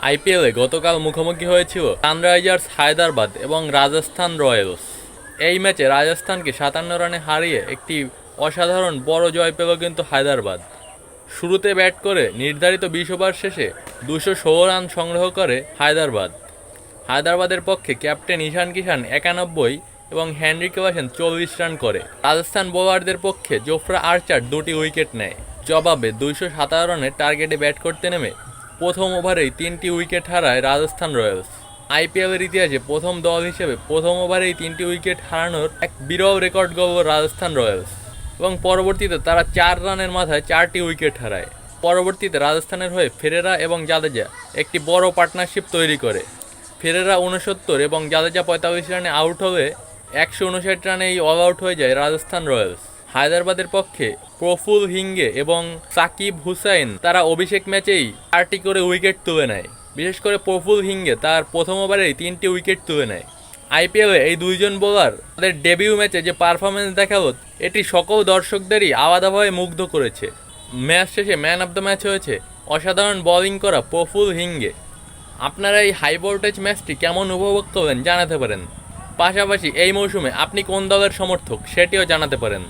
আইপিএলে গতকাল মুখোমুখি হয়েছিল সানরাইজার্স হায়দ্রাবাদ এবং রাজস্থান রয়্যালস। এই ম্যাচে রাজস্থানকে ৫৭ রানে হারিয়ে একটি অসাধারণ বড় জয় পেল কিন্তু হায়দ্রাবাদ। শুরুতে ব্যাট করে নির্ধারিত ২০ ওভার শেষে ২১৬ রান সংগ্রহ করে হায়দ্রাবাদ। হায়দ্রাবাদের পক্ষে ক্যাপ্টেন ঈশান কিষান ৯১ এবং হেনরি ক্লাসেন ৪০ রান করে। রাজস্থান বোলারদের পক্ষে জোফরা আর্চার ২টি উইকেট নেয়। জবাবে ২১৭ রানের টার্গেটে ব্যাট করতে নেমে প্রথম ওভারেই ৩টি উইকেট হারায় রাজস্থান রয়্যালস। আইপিএলের ইতিহাসে প্রথম দল হিসেবে প্রথম ওভারেই ৩টি উইকেট হারানোর এক বিরল রেকর্ড গড়ল রাজস্থান রয়্যালস এবং পরবর্তীতে তারা ৪ রানের মাথায় ৪টি উইকেট হারায়। পরবর্তীতে রাজস্থানের হয়ে ফেরেরা এবং জাদেজা একটি বড় পার্টনারশিপ তৈরি করে। ফেরেরা ৬৯ এবং জাদেজা ৪৫ রানে আউট হলে ১৫৯ রানেই অল আউট হয়ে যায় রাজস্থান রয়্যালস। হায়দ্রাবাদের পক্ষে প্রফুল হিঙ্গে এবং সাকিব হুসাইন তারা অভিষেক ম্যাচেই ৪টি করে উইকেট তুলে নেয়। বিশেষ করে প্রফুল হিঙ্গে তার প্রথম ওভারেই ৩টি উইকেট তুলে নেয়। আইপিএলে এই দুইজন বোলার তাদের ডেবিউ ম্যাচে যে পারফরমেন্স দেখালো এটি সকল দর্শকদেরই আলাদাভাবে মুগ্ধ করেছে। ম্যাচ শেষে ম্যান অব দ্য ম্যাচ হয়েছে অসাধারণ বোলিং করা প্রফুল হিঙ্গে। আপনারা এই হাই ভোল্টেজ ম্যাচটি কেমন উপভোগ করলেন জানাতে পারেন। পাশাপাশি এই মৌসুমে আপনি কোন দলের সমর্থক সেটিও জানাতে পারেন।